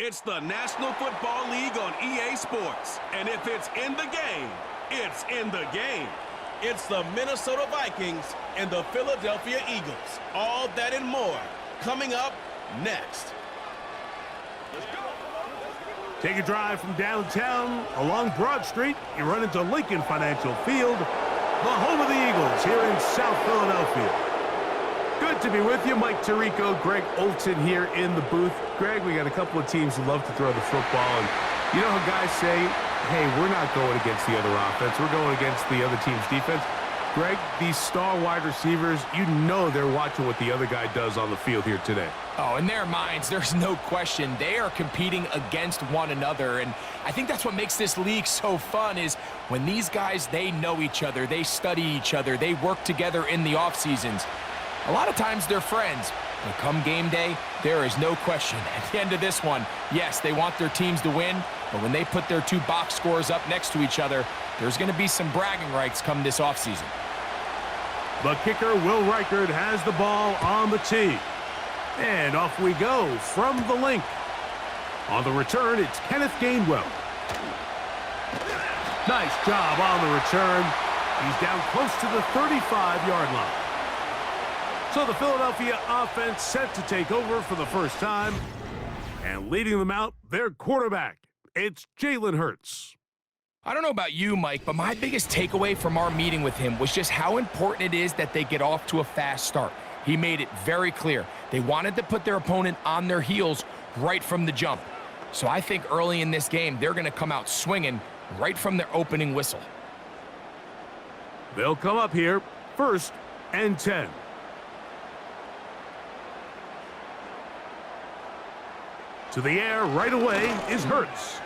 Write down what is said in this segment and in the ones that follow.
It's the National Football League on EA Sports. And if it's in the game, it's in the game. It's the Minnesota Vikings and the Philadelphia Eagles. All that and more coming up next. Take a drive from downtown along Broad Street. You run into Lincoln Financial Field, the home of the Eagles here in South Philadelphia. Good to be with you. Mike Tirico, Greg Olson here in the booth. Greg, we got a couple of teams who love to throw the football. And you know how guys say, hey, we're not going against the other offense. We're going against the other team's defense. Greg, these star wide receivers, you know they're watching what the other guy does on the field here today. Oh, in their minds, there's no question. They are competing against one another. And I think that's what makes this league so fun is when these guys, they know each other. They study each other. They work together in the off seasons. A lot of times they're friends, but come game day, there is no question. At the end of this one, yes, they want their teams to win, but when they put their two box scores up next to each other, there's going to be some bragging rights come this offseason. The kicker, Will Reichard, has the ball on the tee. And off we go from the link. On the return, it's Kenneth Gainwell. Nice job on the return. He's down close to the 35-yard line. So the Philadelphia offense set to take over for the first time. And leading them out, their quarterback. It's Jalen Hurts. I don't know about you, Mike, but my biggest takeaway from our meeting with him was just how important it is that they get off to a fast start. He made it very clear. They wanted to put their opponent on their heels right from the jump. So I think early in this game, they're going to come out swinging right from their opening whistle. They'll come up here, 1st and 10. To the air right away is Hurts.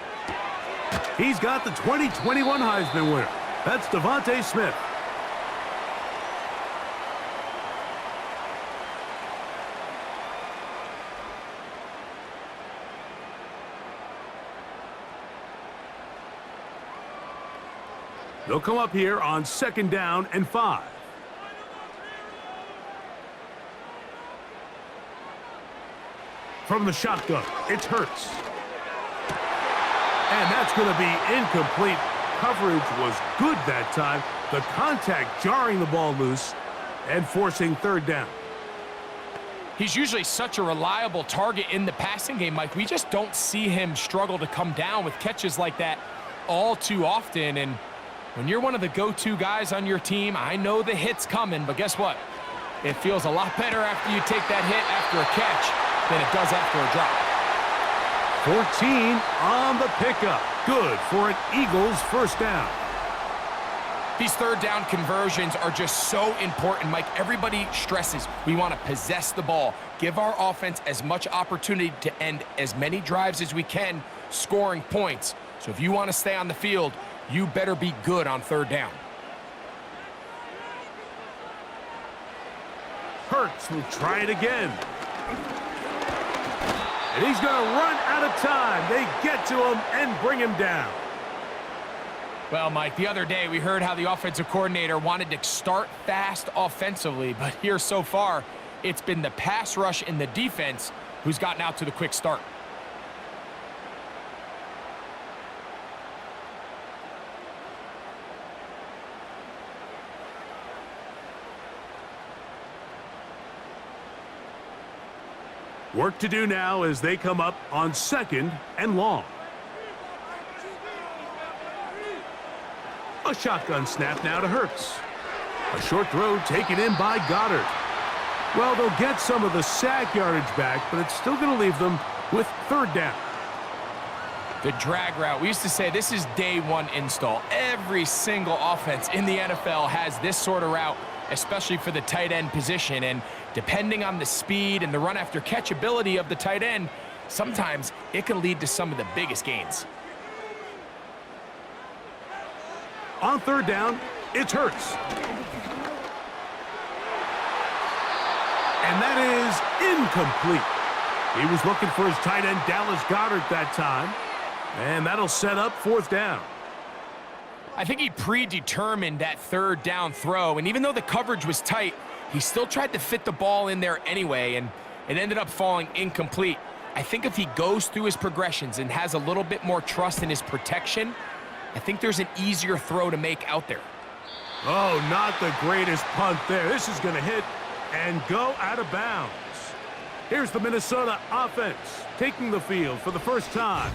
He's got the 2021 Heisman winner. That's Devontae Smith. They'll come up here on 2nd down and 5. From the shotgun, it's Hurts. And that's going to be incomplete. Coverage was good that time. The contact jarring the ball loose and forcing 3rd down. He's usually such a reliable target in the passing game, Mike. We just don't see him struggle to come down with catches like that all too often. And when you're one of the go-to guys on your team, I know the hit's coming, but guess what? It feels a lot better after you take that hit after a catch than it does after a drop. 14 on the pickup. Good for an Eagles 1st down. These 3rd down conversions are just so important, Mike. Everybody stresses we want to possess the ball, give our offense as much opportunity to end as many drives as we can, scoring points. So if you want to stay on the field, you better be good on 3rd down. Hurts will try it again. And he's going to run out of time. They get to him and bring him down. Well, Mike, the other day we heard how the offensive coordinator wanted to start fast offensively, but here so far, it's been the pass rush and the defense who's gotten out to the quick start. Work to do now as they come up on 2nd and long. A shotgun snap now to Hurts. A short throw taken in by Goddard. Well, they'll get some of the sack yardage back, but it's still going to leave them with 3rd down. The drag route. We used to say this is day 1 install. Every single offense in the NFL has this sort of route, especially for the tight end position. And depending on the speed and the run after catch ability of the tight end, sometimes it can lead to some of the biggest gains. On 3rd down, it's Hurts. And that is incomplete. He was looking for his tight end, Dallas Goedert, that time. And that'll set up 4th down. I think he predetermined that 3rd down throw, and even though the coverage was tight, he still tried to fit the ball in there anyway, and it ended up falling incomplete. I think if he goes through his progressions and has a little bit more trust in his protection, I think there's an easier throw to make out there. Oh, not the greatest punt there. This is going to hit and go out of bounds. Here's the Minnesota offense taking the field for the first time.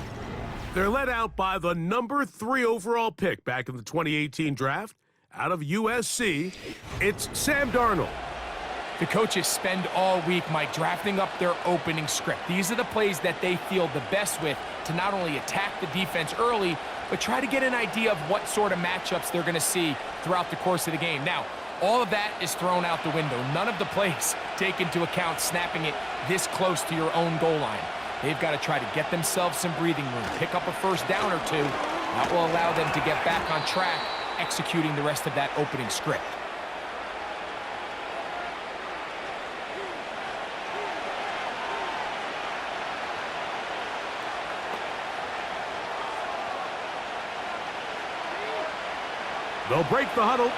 They're led out by the number 3 overall pick back in the 2018 draft out of USC. It's Sam Darnold. The coaches spend all week, Mike, drafting up their opening script. These are the plays that they feel the best with to not only attack the defense early, but try to get an idea of what sort of matchups they're going to see throughout the course of the game. Now, all of that is thrown out the window. None of the plays take into account snapping it this close to your own goal line. They've got to try to get themselves some breathing room, pick up a first down or two. That will allow them to get back on track, executing the rest of that opening script. They'll break the huddle.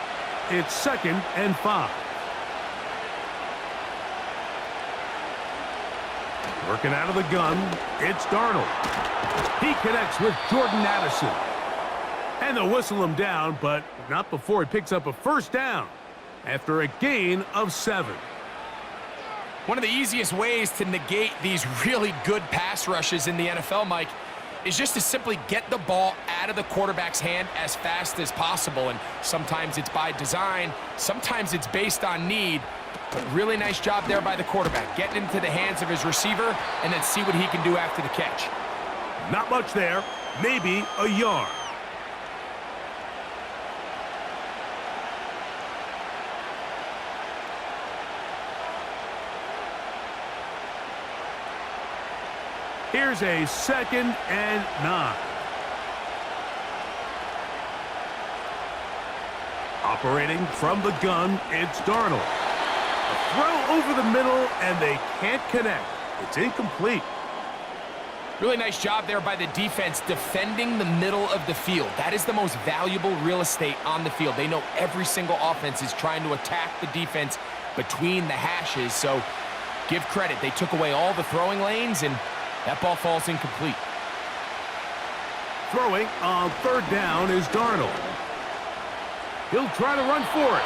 It's 2nd and 5. Working out of the gun, it's Darnold. He connects with Jordan Addison. And they'll whistle him down, but not before he picks up a first down after a gain of 7. One of the easiest ways to negate these really good pass rushes in the NFL, Mike, is just to simply get the ball out of the quarterback's hand as fast as possible. And sometimes it's by design, sometimes it's based on need. But really nice job there by the quarterback, getting into the hands of his receiver and then see what he can do after the catch. Not much there, maybe a yard. Here's a 2nd and 9. Operating from the gun, it's Darnold. A throw over the middle, and they can't connect. It's incomplete. Really nice job there by the defense defending the middle of the field. That is the most valuable real estate on the field. They know every single offense is trying to attack the defense between the hashes, so give credit. They took away all the throwing lanes, and that ball falls incomplete. Throwing on 3rd down is Darnold. He'll try to run for it.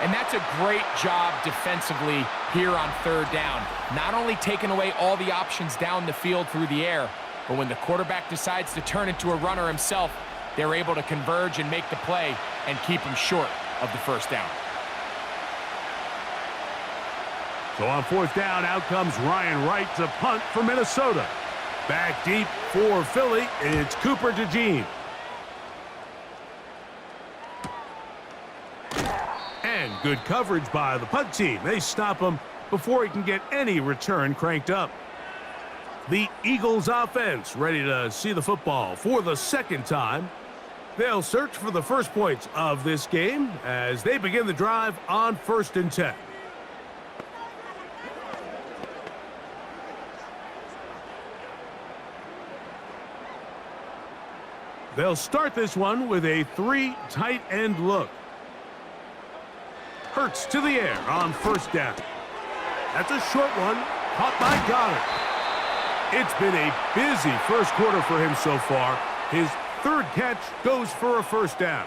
And that's a great job defensively here on 3rd down. Not only taking away all the options down the field through the air, but when the quarterback decides to turn into a runner himself, they're able to converge and make the play and keep him short of the first down. So on 4th down, out comes Ryan Wright to punt for Minnesota. Back deep for Philly, it's Cooper DeJean. And good coverage by the punt team. They stop him before he can get any return cranked up. The Eagles offense ready to see the football for the 2nd time. They'll search for the first points of this game as they begin the drive on 1st and 10. They'll start this one with a 3 tight end look. Hurts to the air on 1st down. That's a short one, caught by Goddard. It's been a busy first quarter for him so far. His 3rd catch goes for a first down.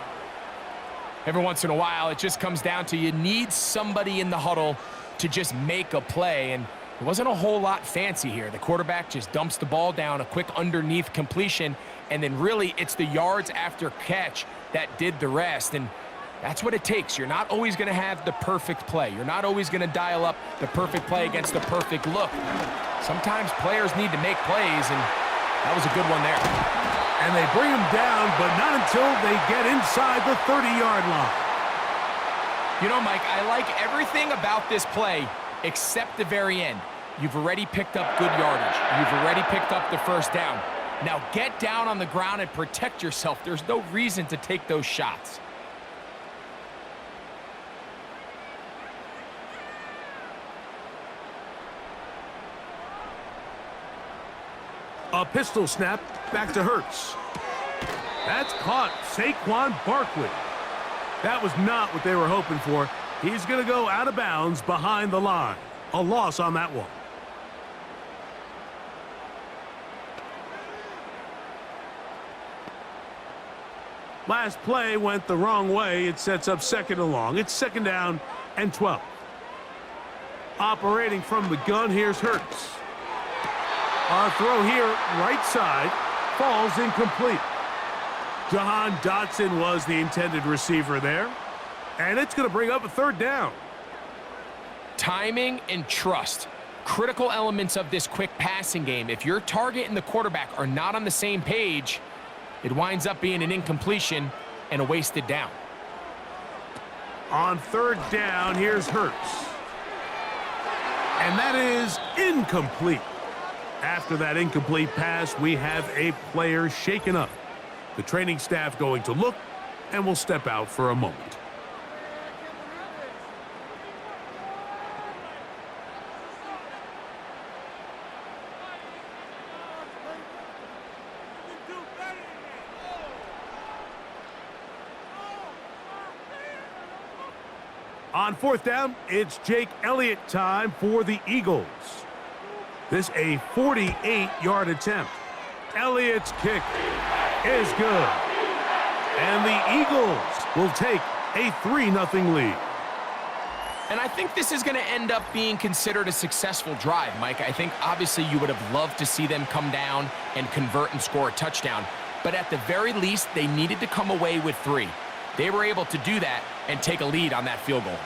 Every once in a while, it just comes down to you need somebody in the huddle to just make a play, and it wasn't a whole lot fancy here. The quarterback just dumps the ball down, a quick underneath completion, and then really it's the yards after catch that did the rest, and that's what it takes. You're not always going to have the perfect play. You're not always going to dial up the perfect play against the perfect look. Sometimes players need to make plays, and that was a good one there. And they bring him down, but not until they get inside the 30-yard line. You know, Mike, I like everything about this play except the very end. You've already picked up good yardage. You've already picked up the first down. Now get down on the ground and protect yourself. There's no reason to take those shots. A pistol snap back to Hurts. That's caught. Saquon Barkley. That was not what they were hoping for. He's going to go out of bounds behind the line. A loss on that one. Last play went the wrong way. It sets up second and long. It's second down and 12. Operating from the gun, here's Hurts. Our throw here, right side, falls incomplete. Jahan Dotson was the intended receiver there. And it's going to bring up a third down. Timing and trust. Critical elements of this quick passing game. If your target and the quarterback are not on the same page, it winds up being an incompletion and a wasted down. On third down, here's Hurts. And that is incomplete. After that incomplete pass, we have a player shaken up. The training staff going to look, and will step out for a moment. On fourth down, it's Jake Elliott time for the Eagles. This a 48-yard attempt. Elliott's kick is good. And the Eagles will take a 3-0 lead. And I think this is going to end up being considered a successful drive, Mike. I think obviously you would have loved to see them come down and convert and score a touchdown. But at the very least, they needed to come away with 3. They were able to do that and take a lead on that field goal.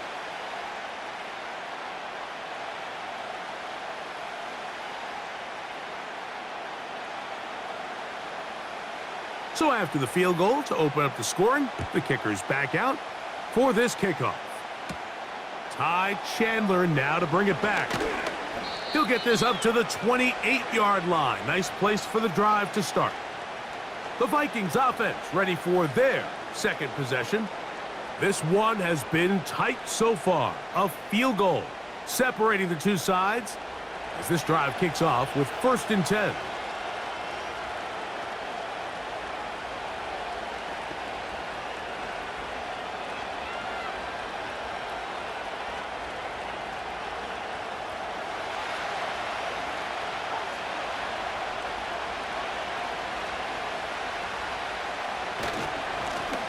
So after the field goal to open up the scoring, the kicker's back out for this kickoff. Ty Chandler now to bring it back. He'll get this up to the 28-yard line. Nice place for the drive to start. The Vikings offense ready for their second possession. This one has been tight so far. A field goal separating the two sides as this drive kicks off with 1st and 10.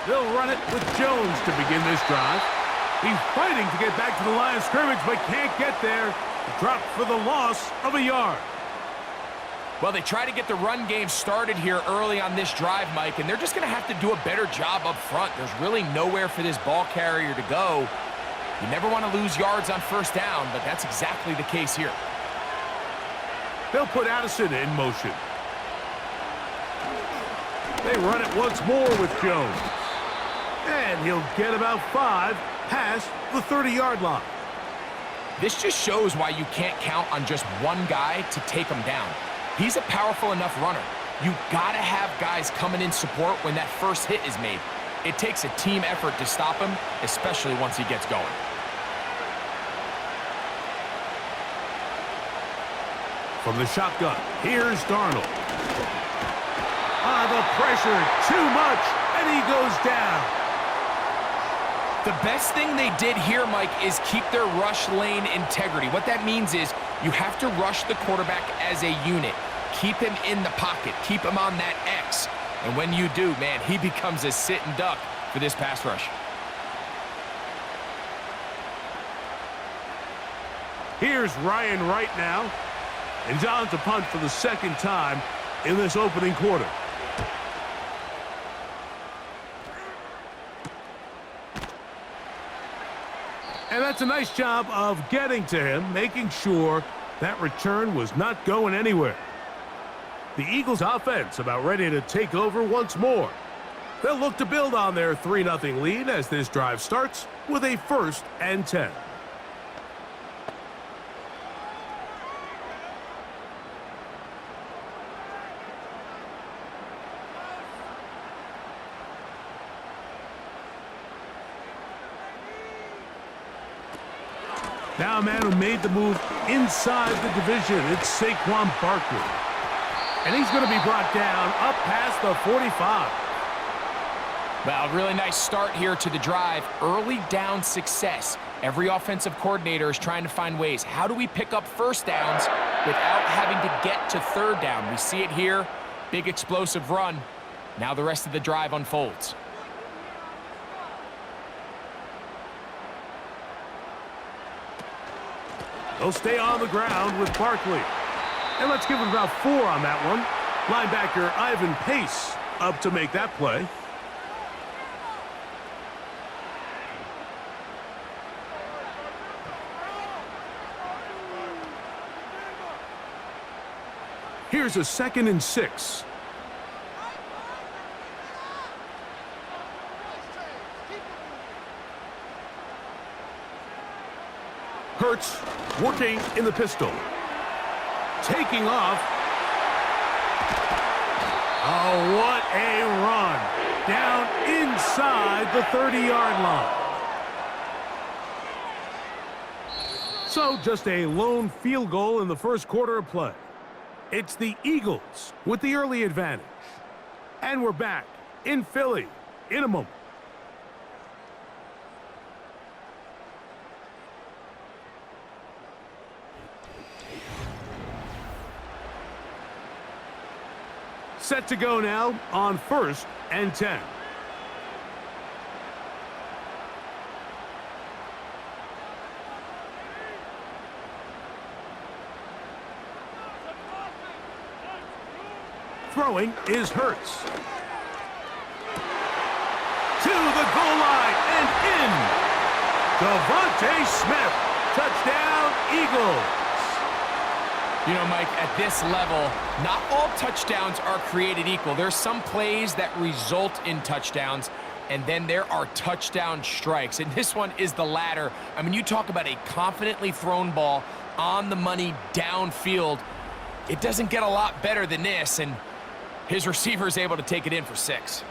They'll run it with Jones to begin this drive. He's fighting to get back to the line of scrimmage, but can't get there. Dropped for the loss of a yard. Well, they try to get the run game started here early on this drive, Mike, and they're just going to have to do a better job up front. There's really nowhere for this ball carrier to go. You never want to lose yards on 1st down, but that's exactly the case here. They'll put Addison in motion. They run it once more with Jones. And he'll get about 5 past the 30-yard line. This just shows why you can't count on just one guy to take him down. He's a powerful enough runner. You got to have guys coming in support when that first hit is made. It takes a team effort to stop him, especially once he gets going. From the shotgun, here's Darnold. The pressure, too much, and he goes down. The best thing they did here, Mike, is keep their rush lane integrity. What that means is you have to rush the quarterback as a unit. Keep him in the pocket. Keep him on that X. And when you do, man, he becomes a sitting duck for this pass rush. Here's Ryan Wright now. And he's on to punt for the 2nd time in this opening quarter. And that's a nice job of getting to him, making sure that return was not going anywhere. The Eagles offense about ready to take over once more. They'll look to build on their 3-0 lead as this drive starts with a 1st and 10. Now a man who made the move inside the division. It's Saquon Barkley. And he's going to be brought down up past the 45. Well, really nice start here to the drive. Early down success. Every offensive coordinator is trying to find ways. How do we pick up first downs without having to get to third down? We see it here. Big explosive run. Now the rest of the drive unfolds. They'll stay on the ground with Barkley. And let's give him about 4 on that one. Linebacker Ivan Pace up to make that play. Here's a 2nd and 6. Hurts working in the pistol. Taking off. Oh, what a run. Down inside the 30-yard line. So just a lone field goal in the first quarter of play. It's the Eagles with the early advantage. And we're back in Philly in a moment. Set to go now on 1st and 10. Throwing is Hurts. To the goal line and in. Devontae Smith. Touchdown, Eagles. You know, Mike, at this level, not all touchdowns are created equal. There's some plays that result in touchdowns, and then there are touchdown strikes. And this one is the latter. I mean, you talk about a confidently thrown ball on the money downfield. It doesn't get a lot better than this, and his receiver is able to take it in for 6.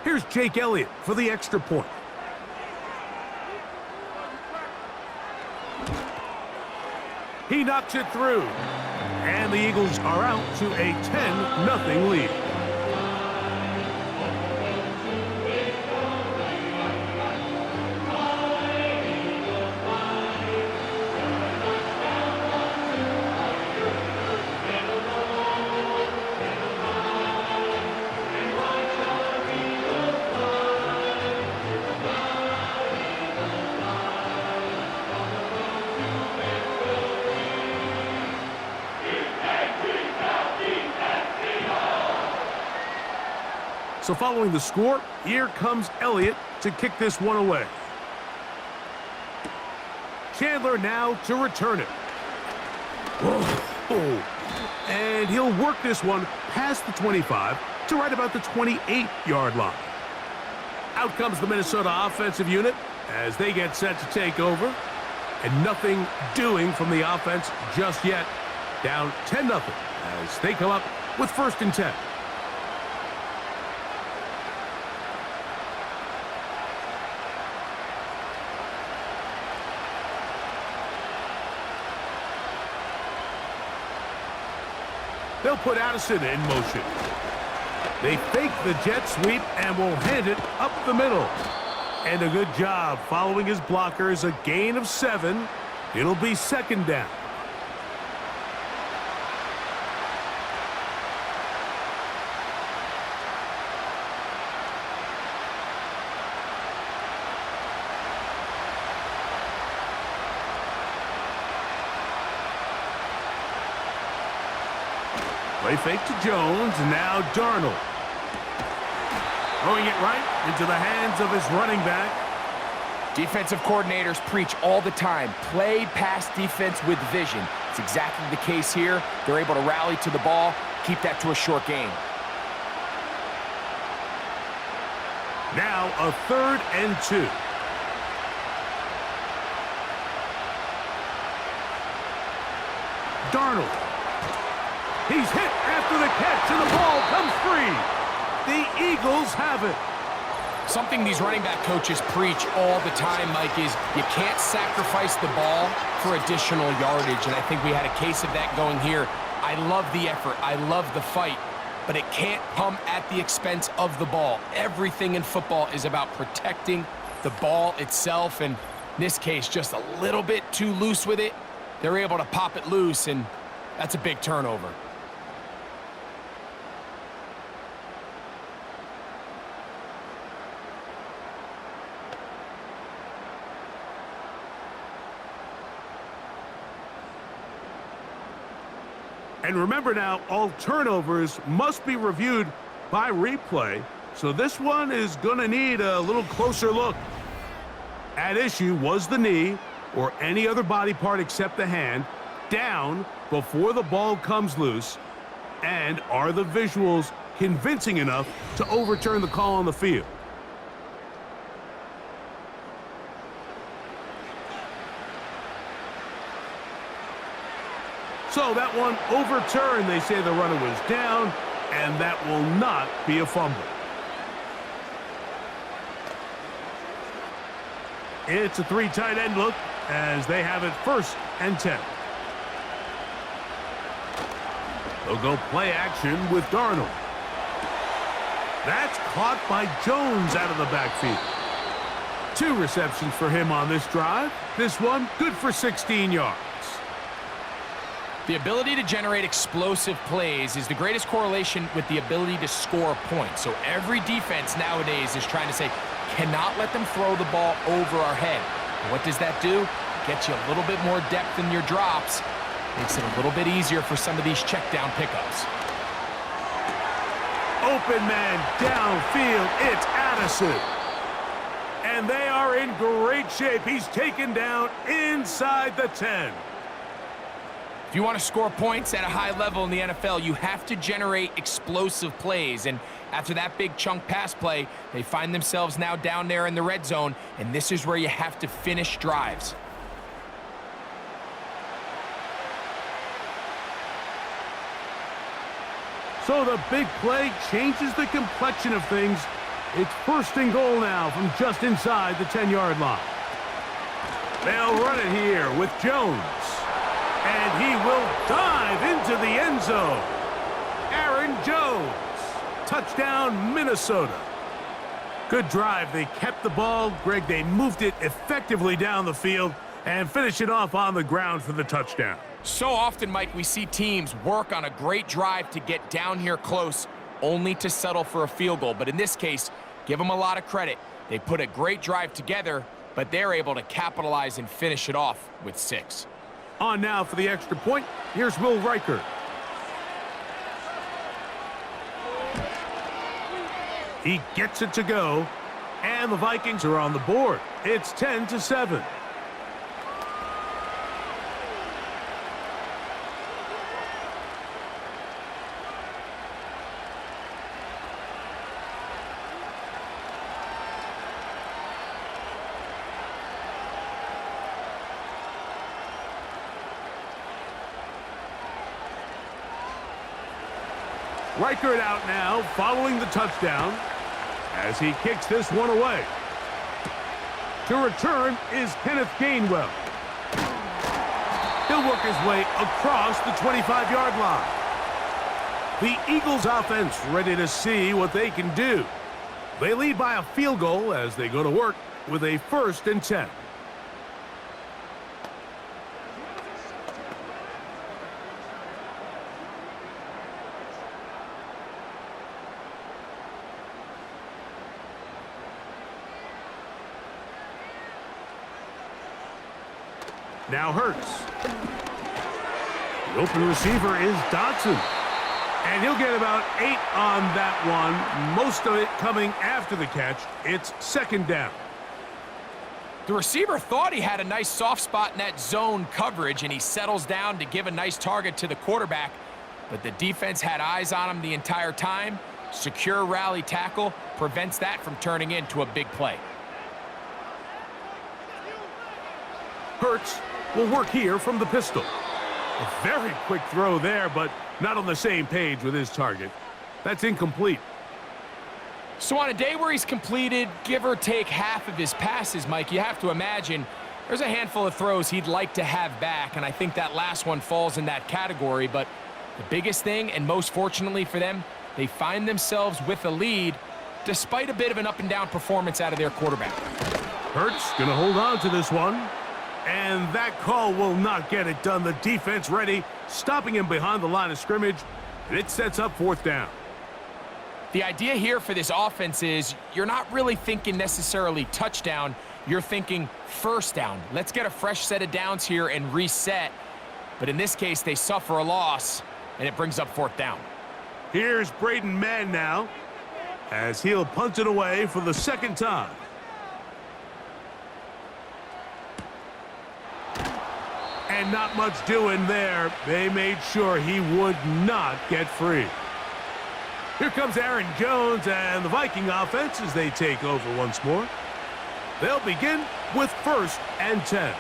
Here's Jake Elliott for the extra point. He knocks it through. And the Eagles are out to a 10-0 lead. So following the score, here comes Elliott to kick this one away. Chandler now to return it. Oh. And he'll work this one past the 25 to right about the 28-yard line. Out comes the Minnesota offensive unit as they get set to take over. And nothing doing from the offense just yet. Down 10-0 as they come up with 1st and 10. They'll put Addison in motion. They fake the jet sweep and will hand it up the middle. And a good job following his blockers, a gain of 7. It'll be 2nd down. Play fake to Jones, and now Darnold. Throwing it right into the hands of his running back. Defensive coordinators preach all the time, play pass defense with vision. It's exactly the case here. They're able to rally to the ball, keep that to a short gain. Now a 3rd and 2. Darnold. He's hit after the catch, and the ball comes free. The Eagles have it. Something these running back coaches preach all the time, Mike, is you can't sacrifice the ball for additional yardage, and I think we had a case of that going here. I love the effort. I love the fight, but it can't come at the expense of the ball. Everything in football is about protecting the ball itself, and in this case, just a little bit too loose with it. They're able to pop it loose, and that's a big turnover. And remember now, all turnovers must be reviewed by replay, so this one is going to need a little closer look. At issue was the knee, or any other body part except the hand, down before the ball comes loose, and are the visuals convincing enough to overturn the call on the field? So that one overturned. They say the runner was down, and that will not be a fumble. It's a 3 tight end look as they have it 1st and 10. They'll go play action with Darnold. That's caught by Jones out of the backfield. 2 receptions for him on this drive. This one good for 16 yards. The ability to generate explosive plays is the greatest correlation with the ability to score points. So every defense nowadays is trying to say, cannot let them throw the ball over our head. What does that do? Gets you a little bit more depth in your drops. Makes it a little bit easier for some of these check down pickups. Open man downfield. It's Addison. And they are in great shape. He's taken down inside the 10. If you want to score points at a high level in the NFL, you have to generate explosive plays. And after that big chunk pass play, they find themselves now down there in the red zone, and this is where you have to finish drives. So the big play changes the complexion of things. It's 1st and goal now from just inside the 10-yard line. They'll run it here with Jones. And he will dive into the end zone. Aaron Jones. Touchdown, Minnesota. Good drive. They kept the ball. Greg, they moved it effectively down the field and finished it off on the ground for the touchdown. So often, Mike, we see teams work on a great drive to get down here close, only to settle for a field goal. But in this case, give them a lot of credit. They put a great drive together, but they're able to capitalize and finish it off with 6. On now for the extra point, here's Will Reichert. He gets it to go, and the Vikings are on the board. It's 10-7. Reichert out now following the touchdown as he kicks this one away. To return is Kenneth Gainwell. He'll work his way across the 25-yard line. The Eagles offense ready to see what they can do. They lead by a field goal as they go to work with a 1st and 10. Now Hurts. The open receiver is Dotson. And he'll get about 8 on that one, most of it coming after the catch. It's 2nd down. The receiver thought he had a nice soft spot in that zone coverage, and he settles down to give a nice target to the quarterback. But the defense had eyes on him the entire time. Secure rally tackle prevents that from turning into a big play. Hurts will work here from the pistol. A very quick throw there, but not on the same page with his target. That's incomplete. So on a day where he's completed, give or take half of his passes, Mike, you have to imagine there's a handful of throws he'd like to have back, and I think that last one falls in that category. But the biggest thing, and most fortunately for them, they find themselves with a lead despite a bit of an up-and-down performance out of their quarterback. Hurts going to hold on to this one. And that call will not get it done. The defense ready, stopping him behind the line of scrimmage, and it sets up 4th down. The idea here for this offense is you're not really thinking necessarily touchdown. You're thinking 1st down. Let's get a fresh set of downs here and reset. But in this case, they suffer a loss, and it brings up 4th down. Here's Braden Mann now, as he'll punt it away for the 2nd time. And not much doing there. They made sure he would not get free. Here comes Aaron Jones and the Viking offense as they take over once more. They'll begin with 1st and 10.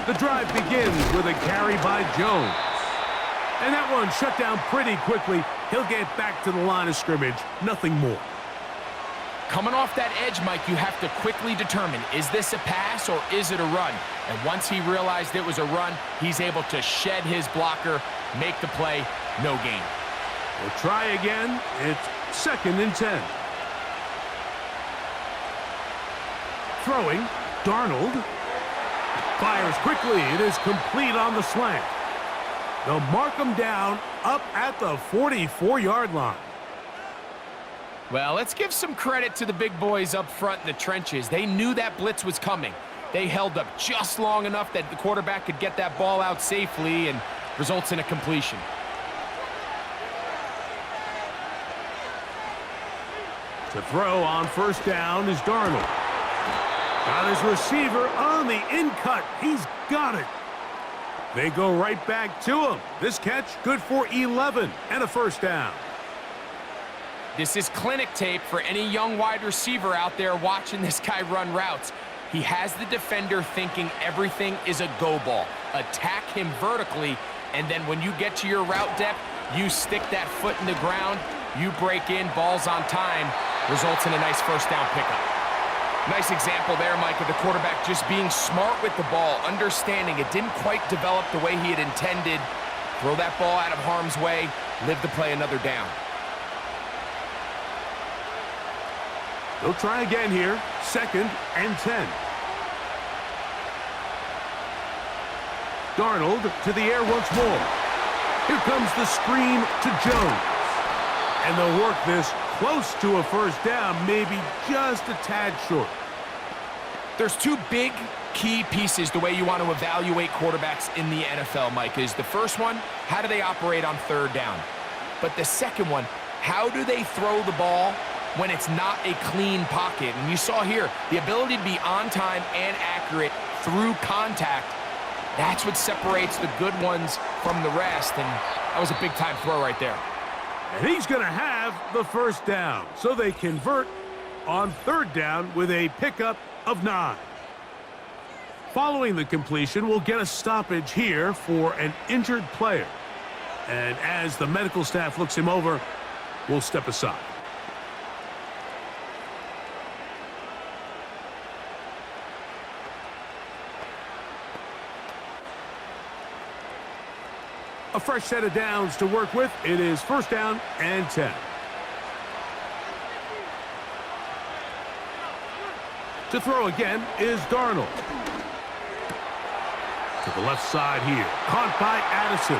The drive begins with a carry by Jones. And that one shut down pretty quickly. He'll get back to the line of scrimmage. Nothing more. Coming off that edge, Mike, you have to quickly determine, is this a pass or is it a run? And once he realized it was a run, he's able to shed his blocker, make the play, no gain. We'll try again. It's 2nd and 10. Throwing, Darnold. Fires quickly. It is complete on the slant. They'll mark him down up at the 44-yard line. Well, let's give some credit to the big boys up front in the trenches. They knew that blitz was coming. They held up just long enough that the quarterback could get that ball out safely and results in a completion. To throw on 1st down is Darnold. Got his receiver on the in-cut. He's got it. They go right back to him. This catch good for 11 and a 1st down. This is clinic tape for any young wide receiver out there watching this guy run routes. He has the defender thinking everything is a go ball. Attack him vertically, and then when you get to your route depth, you stick that foot in the ground, you break in, balls on time, results in a nice 1st down pickup. Nice example there, Mike, of the quarterback just being smart with the ball, understanding it didn't quite develop the way he had intended. Throw that ball out of harm's way, live to play another down. They'll try again here, 2nd and 10. Darnold to the air once more. Here comes the screen to Jones. And they'll work this close to a 1st down, maybe just a tad short. There's 2 big key pieces the way you want to evaluate quarterbacks in the NFL, Mike, is the first one, how do they operate on 3rd down? But the second one, how do they throw the ball when it's not a clean pocket? And you saw here, the ability to be on time and accurate through contact, that's what separates the good ones from the rest, and that was a big-time throw right there. And he's going to have the 1st down. So they convert on 3rd down with a pickup of 9. Following the completion, we'll get a stoppage here for an injured player. And as the medical staff looks him over, we'll step aside. A fresh set of downs to work with. It is 1st down and 10. To throw again is Darnold. To the left side here. Caught by Addison.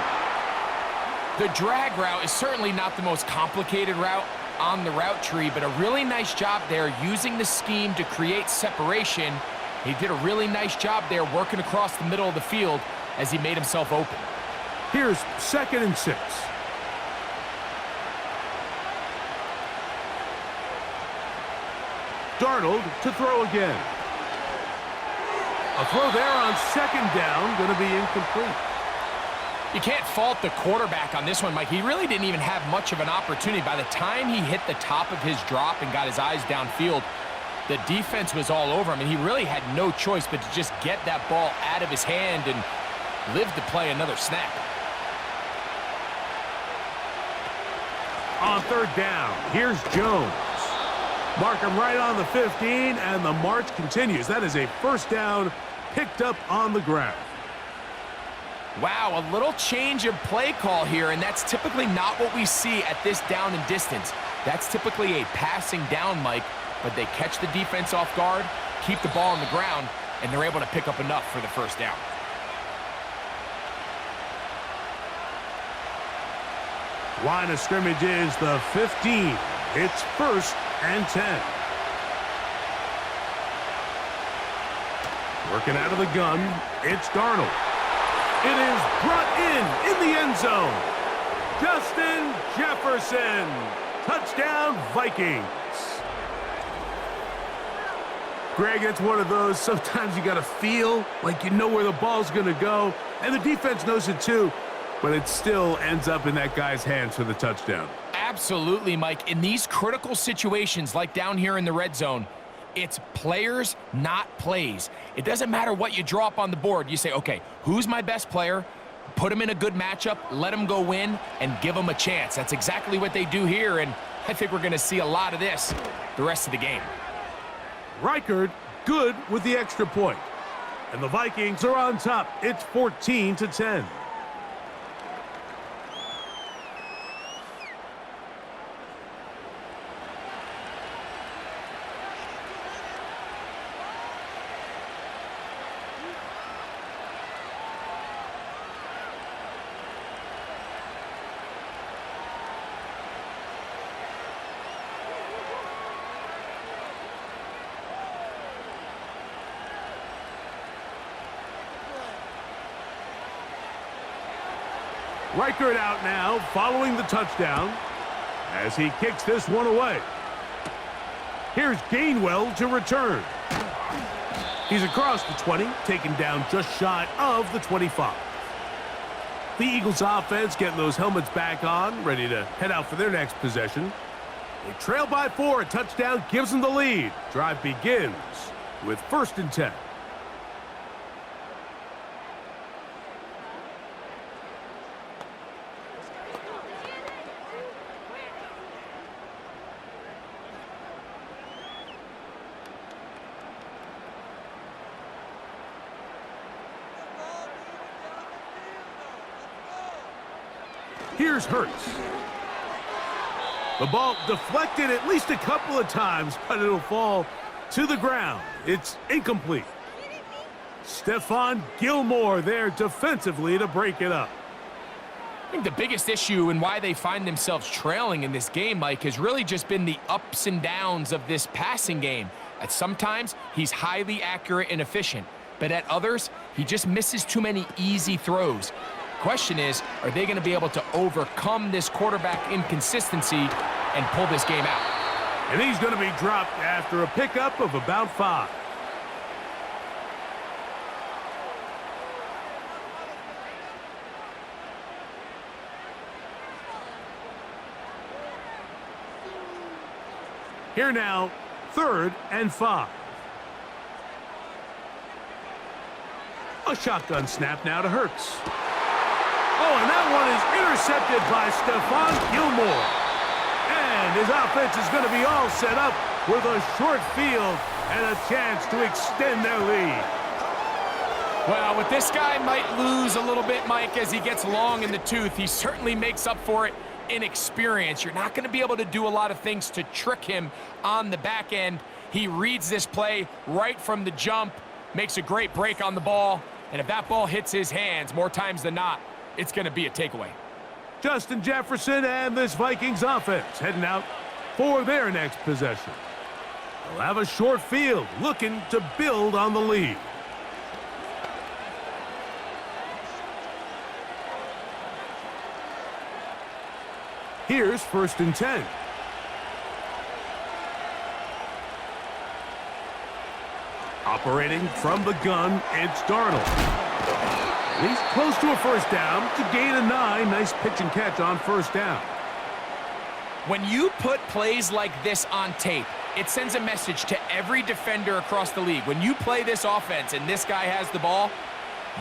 The drag route is certainly not the most complicated route on the route tree, but a really nice job there using the scheme to create separation. He did a really nice job there working across the middle of the field as he made himself open. Here's 2nd and 6. Darnold to throw again. A throw there on 2nd down, going to be incomplete. You can't fault the quarterback on this one, Mike. He really didn't even have much of an opportunity. By the time he hit the top of his drop and got his eyes downfield, the defense was all over him, and he really had no choice but to just get that ball out of his hand and live to play another snap. On third down, here's Jones. Mark him right on the 15, and the march continues. That is a first down picked up on the ground. Wow, a little change of play call here, and that's typically not what we see at this down and distance. That's typically a passing down, Mike, but they catch the defense off guard, keep the ball on the ground, and they're able to pick up enough for the first down. Line of scrimmage is the 15. It's 1st and 10. Working out of the gun, it's Darnold. It is brought in the end zone. Justin Jefferson. Touchdown, Vikings. Greg, it's one of those, sometimes you got to feel like you know where the ball's going to go, and the defense knows it too, but it still ends up in that guy's hands for the touchdown. Absolutely, Mike. In these critical situations, like down here in the red zone, it's players, not plays. It doesn't matter what you draw up on the board. You say, okay, who's my best player? Put him in a good matchup, let him go win, and give him a chance. That's exactly what they do here, and I think we're going to see a lot of this the rest of the game. Reichard good with the extra point. And the Vikings are on top. It's 14-10. Reichard out now, following the touchdown, as he kicks this one away. Here's Gainwell to return. He's across the 20, taken down just shy of the 25. The Eagles offense getting those helmets back on, ready to head out for their next possession. They trail by 4, a touchdown gives them the lead. Drive begins with 1st and 10. Here's Hurts. The ball deflected at least a couple of times, but it'll fall to the ground. It's incomplete. Stephon Gilmore there defensively to break it up. I think the biggest issue and why they find themselves trailing in this game, Mike, has really just been the ups and downs of this passing game. At sometimes, he's highly accurate and efficient, but at others, he just misses too many easy throws. Question is, are they going to be able to overcome this quarterback inconsistency and pull this game out? And he's going to be dropped after a pickup of about 5. Here now, 3rd and 5. A shotgun snap now to Hurts. Oh, and that one is intercepted by Stephon Gilmore. And his offense is going to be all set up with a short field and a chance to extend their lead. Well, with this guy might lose a little bit, Mike, as he gets long in the tooth. He certainly makes up for it in experience. You're not going to be able to do a lot of things to trick him on the back end. He reads this play right from the jump, makes a great break on the ball, and if that ball hits his hands more times than not, it's going to be a takeaway. Justin Jefferson and this Vikings offense heading out for their next possession. They'll have a short field looking to build on the lead. Here's 1st and 10. Operating from the gun, it's Darnold. He's close to a first down to gain a 9. Nice pitch and catch on first down. When you put plays like this on tape, it sends a message to every defender across the league. When you play this offense and this guy has the ball,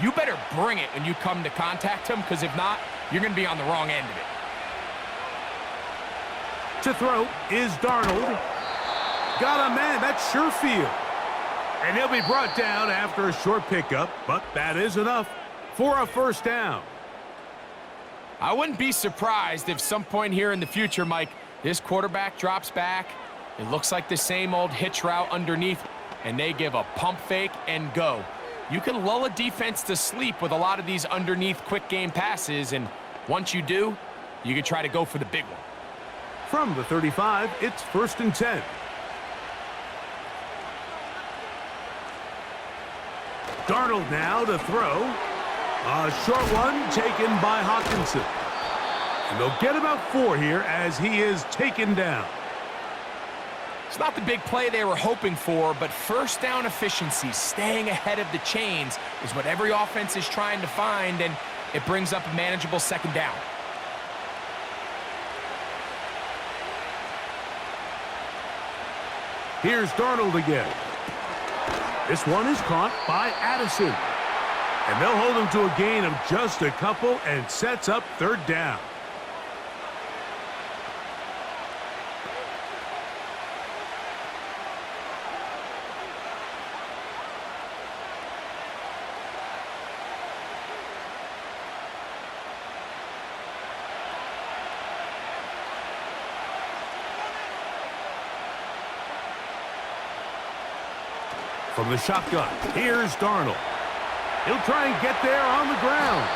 you better bring it when you come to contact him, because if not, you're going to be on the wrong end of it. To throw is Darnold. Got a man, that's Surefield. And he'll be brought down after a short pickup, but that is enough for a first down. I wouldn't be surprised if some point here in the future, Mike, this quarterback drops back. It looks like the same old hitch route underneath, and they give a pump fake and go. You can lull a defense to sleep with a lot of these underneath quick game passes, and once you do, you can try to go for the big one. From the 35, it's 1st and 10. Darnold now to throw. A short one taken by Hawkinson. And they'll get about 4 here as he is taken down. It's not the big play they were hoping for, but first down efficiency, staying ahead of the chains, is what every offense is trying to find, and it brings up a manageable second down. Here's Darnold again. This one is caught by Addison. And they'll hold him to a gain of just a couple and sets up 3rd down. From the shotgun, here's Darnold. He'll try and get there on the ground.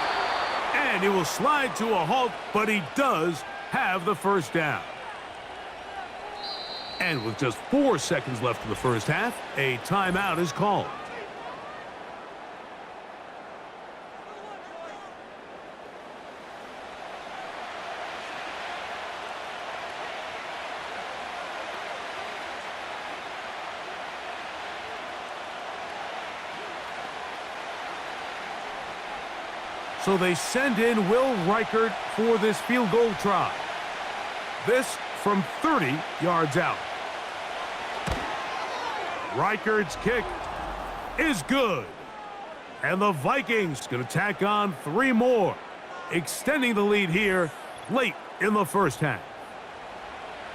And he will slide to a halt, but he does have the first down. And with just 4 seconds left in the first half, a timeout is called. So they send in Will Reichert for this field goal try. This from 30 yards out. Reichert's kick is good. And the Vikings going to tack on 3 more, extending the lead here late in the first half.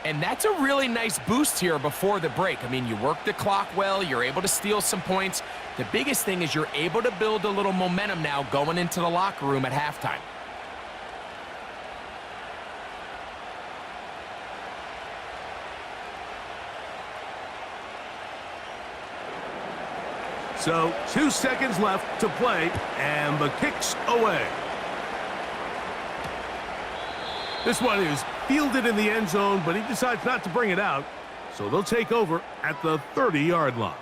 And that's a really nice boost here before the break. I mean, you work the clock well, you're able to steal some points. The biggest thing is you're able to build a little momentum now going into the locker room at halftime. So 2 seconds left to play, and the kick's away. This one is fielded in the end zone, but he decides not to bring it out. So they'll take over at the 30-yard line.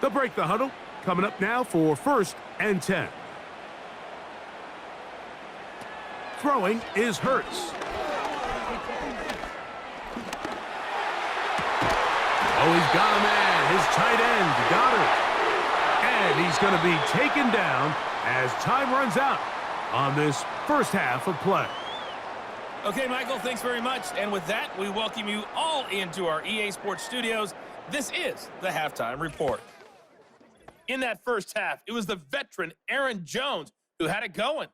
They'll break the huddle. Coming up now for 1st and 10. Throwing is Hurts. Oh, he's got a man. His tight end, Goddard. And he's going to be taken down as time runs out on this first half of play. Okay, Michael, thanks very much. And with that, we welcome you all into our EA Sports studios. This is the Halftime Report. In that first half, it was the veteran Aaron Jones who had it going.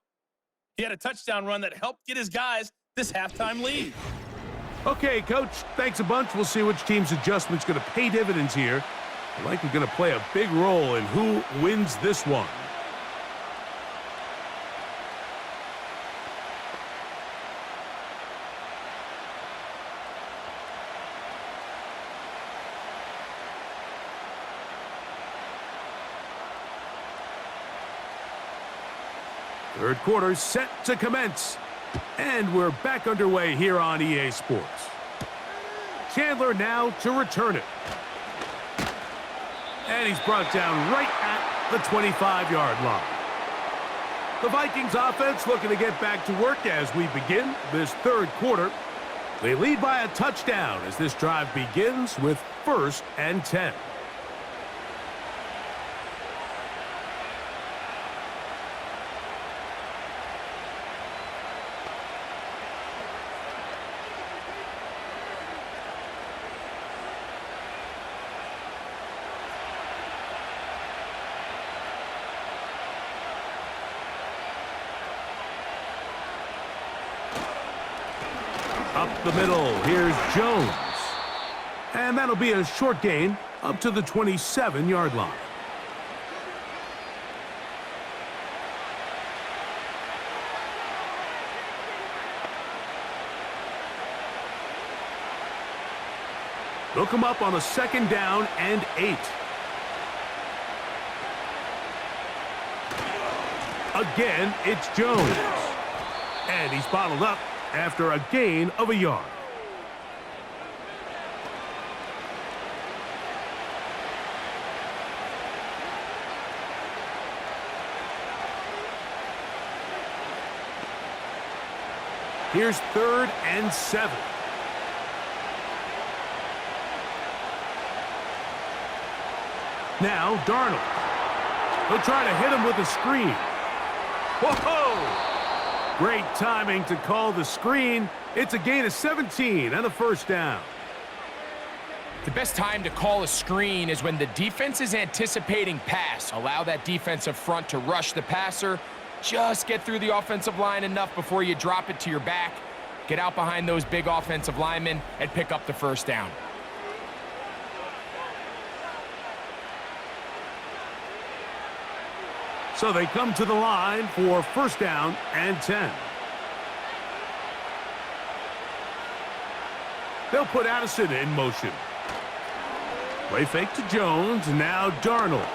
He had a touchdown run that helped get his guys this halftime lead. Okay, Coach, thanks a bunch. We'll see which team's adjustment's going to pay dividends here. Likely going to play a big role in who wins this one. Third quarter set to commence. And we're back underway here on EA Sports. Chandler now to return it. And he's brought down right at the 25-yard line. The Vikings offense looking to get back to work as we begin this third quarter. They lead by a touchdown as this drive begins with 1st and 10. Up the middle, here's Jones. And that'll be a short gain up to the 27-yard line. They'll come up on a 2nd down and 8. Again, it's Jones. And he's bottled up after a gain of a yard. Here's 3rd and 7. Now Darnold. He'll try to hit him with a screen. Whoa! Great timing to call the screen. It's a gain of 17 and a 1st down. The best time to call a screen is when the defense is anticipating pass. Allow that defensive front to rush the passer. Just get through the offensive line enough before you drop it to your back. Get out behind those big offensive linemen and pick up the 1st down. So they come to the line for 1st down and 10. They'll put Addison in motion. Play fake to Jones, now Darnold.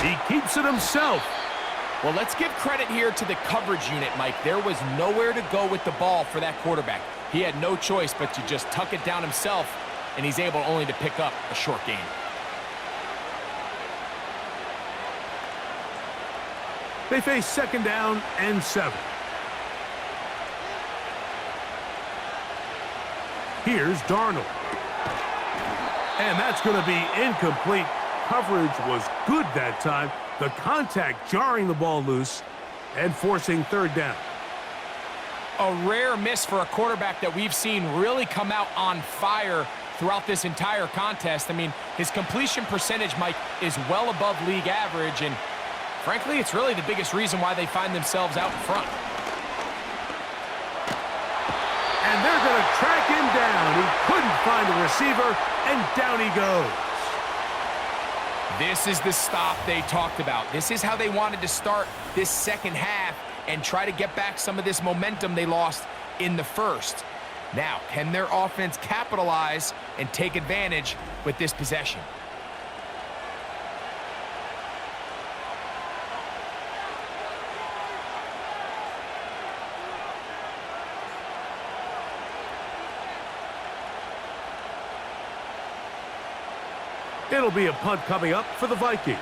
He keeps it himself. Well, let's give credit here to the coverage unit, Mike. There was nowhere to go with the ball for that quarterback. He had no choice but to just tuck it down himself, and he's able only to pick up a short gain. They face 2nd down and 7. Here's Darnold. And that's going to be incomplete. Coverage was good that time. The contact jarring the ball loose and forcing 3rd down. A rare miss for a quarterback that we've seen really come out on fire throughout this entire contest. I mean, his completion percentage, Mike, is well above league average, and frankly, it's really the biggest reason why they find themselves out in front. And they're going to track him down. He couldn't find a receiver, and down he goes. This is the stop they talked about. This is how they wanted to start this 2nd half and try to get back some of this momentum they lost in the 1st. Now, can their offense capitalize and take advantage with this possession? It'll be a punt coming up for the Vikings.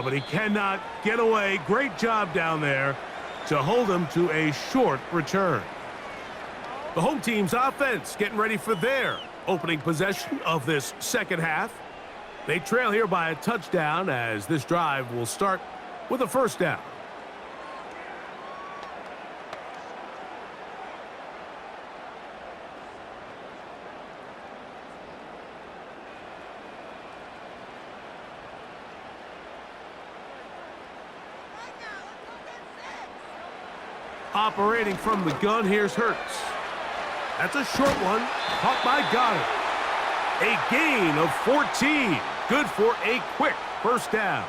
But he cannot get away. Great job down there to hold him to a short return. The home team's offense getting ready for their opening possession of this 2nd half. They trail here by a touchdown as this drive will start with a 1st down. Operating from the gun, here's Hurts. That's a short one, caught by Goddard. A gain of 14, good for a quick 1st down.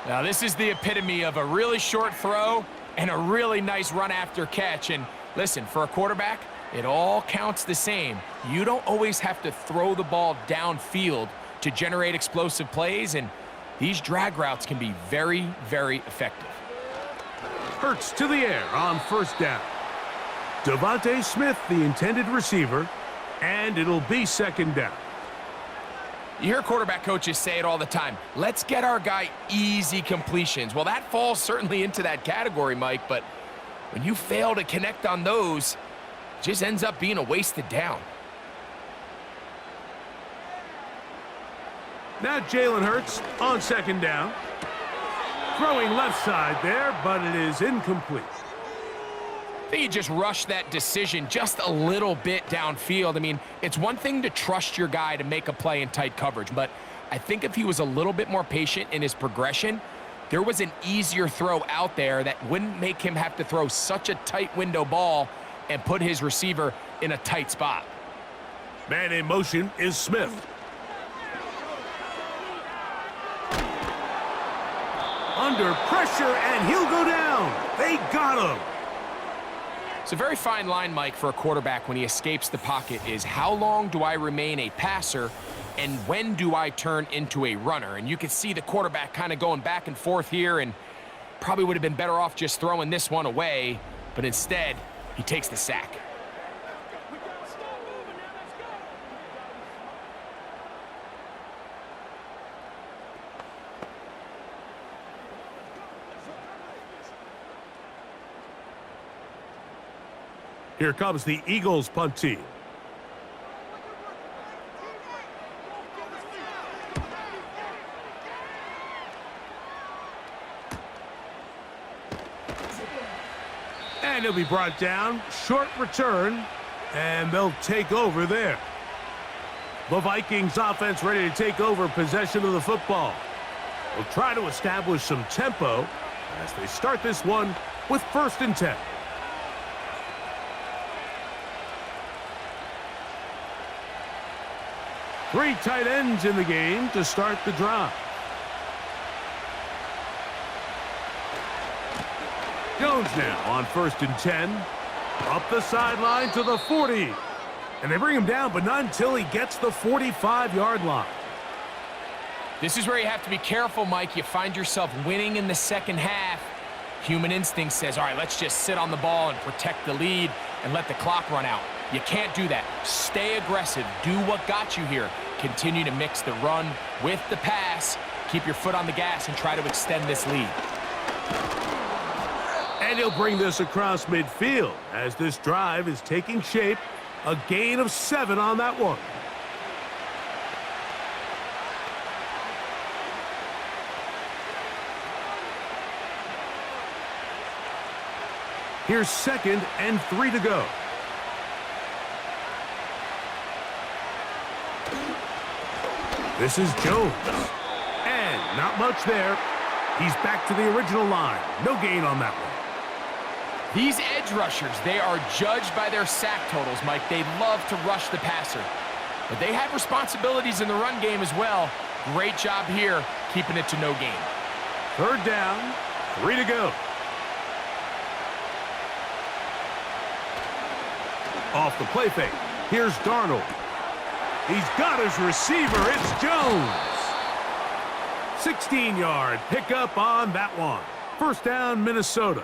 Now, this is the epitome of a really short throw and a really nice run after catch. And listen, for a quarterback, it all counts the same. You don't always have to throw the ball downfield to generate explosive plays, and these drag routes can be very, very effective. Hurts to the air on 1st down. Devontae Smith, the intended receiver, and it'll be 2nd down. You hear quarterback coaches say it all the time. Let's get our guy easy completions. Well, that falls certainly into that category, Mike, but when you fail to connect on those, it just ends up being a wasted down. Now Jalen Hurts on second down. Throwing left side there, but it is incomplete. I think you just rushed that decision just a little bit downfield. I mean, it's one thing to trust your guy to make a play in tight coverage, but I think if he was a little bit more patient in his progression, there was an easier throw out there that wouldn't make him have to throw such a tight window ball and put his receiver in a tight spot. Man in motion is Smith. Under pressure, and he'll go down. They got him. It's a very fine line, Mike, for a quarterback when he escapes the pocket is how long do I remain a passer and when do I turn into a runner? And you can see the quarterback kind of going back and forth here and probably would have been better off just throwing this one away, but instead he takes the sack. Here comes the Eagles punt team. And he'll be brought down. Short return. And they'll take over there. The Vikings offense ready to take over possession of the football. They'll try to establish some tempo as they start this one with 1st and 10. Three tight ends in the game to start the drive. Jones now on 1st and 10. Up the sideline to the 40. And they bring him down, but not until he gets the 45-yard line. This is where you have to be careful, Mike. You find yourself winning in the second half. Human instinct says, all right, let's just sit on the ball and protect the lead and let the clock run out. You can't do that. Stay aggressive. Do what got you here. Continue to mix the run with the pass. Keep your foot on the gas and try to extend this lead. And he'll bring this across midfield as this drive is taking shape. A gain of 7 on that one. Here's 2nd and 3 to go. This is Jones. And not much there. He's back to the original line. No gain on that one. These edge rushers, they are judged by their sack totals, Mike. They love to rush the passer. But they have responsibilities in the run game as well. Great job here, keeping it to no gain. 3rd down, 3 to go. Off the play fake. Here's Darnold. He's got his receiver. It's Jones. 16-yard pickup on that one. 1st down, Minnesota.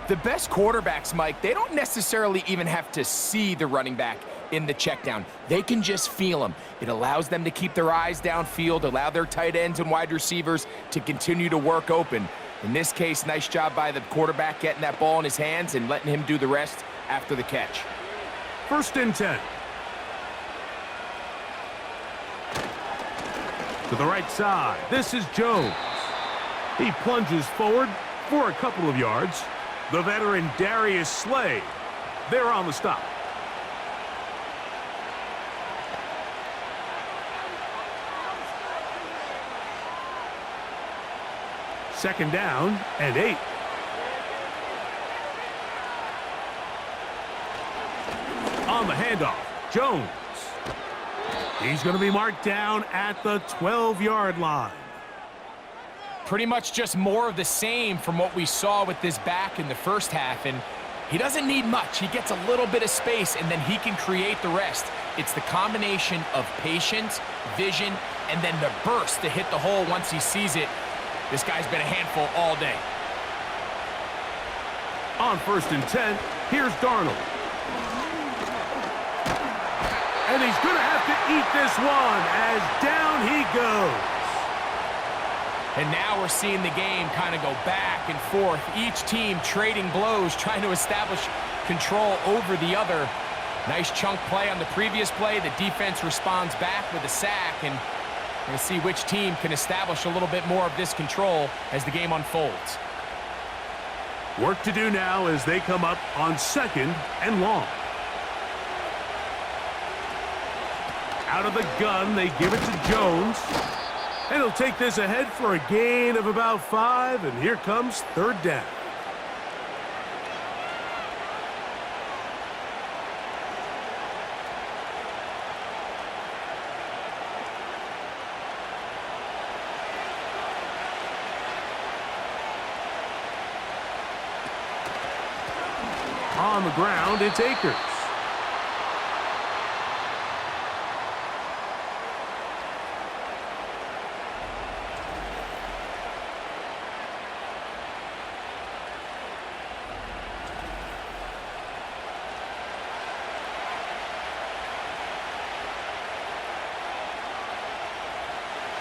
The best quarterbacks, Mike, they don't necessarily even have to see the running back in the check down. They can just feel him. It allows them to keep their eyes downfield, allow their tight ends and wide receivers to continue to work open. In this case, nice job by the quarterback getting that ball in his hands and letting him do the rest after the catch. 1st and 10. To the right side, this is Jones. He plunges forward for a couple of yards. The veteran Darius Slay, they're on the stop. Second down and 8. On the handoff, Jones. He's going to be marked down at the 12-yard line. Pretty much just more of the same from what we saw with this back in the first half, and he doesn't need much. He gets a little bit of space, and then he can create the rest. It's the combination of patience, vision, and then the burst to hit the hole once he sees it. This guy's been a handful all day. On 1st and 10, here's Darnold. And he's going to have to eat this one as down he goes. And now we're seeing the game kind of go back and forth. Each team trading blows, trying to establish control over the other. Nice chunk play on the previous play. The defense responds back with a sack, and we're going to see which team can establish a little bit more of this control as the game unfolds. Work to do now as they come up on 2nd and long. Out of the gun, they give it to Jones. And he'll take this ahead for a gain of about 5, and here comes 3rd down. On the ground, it's Akers.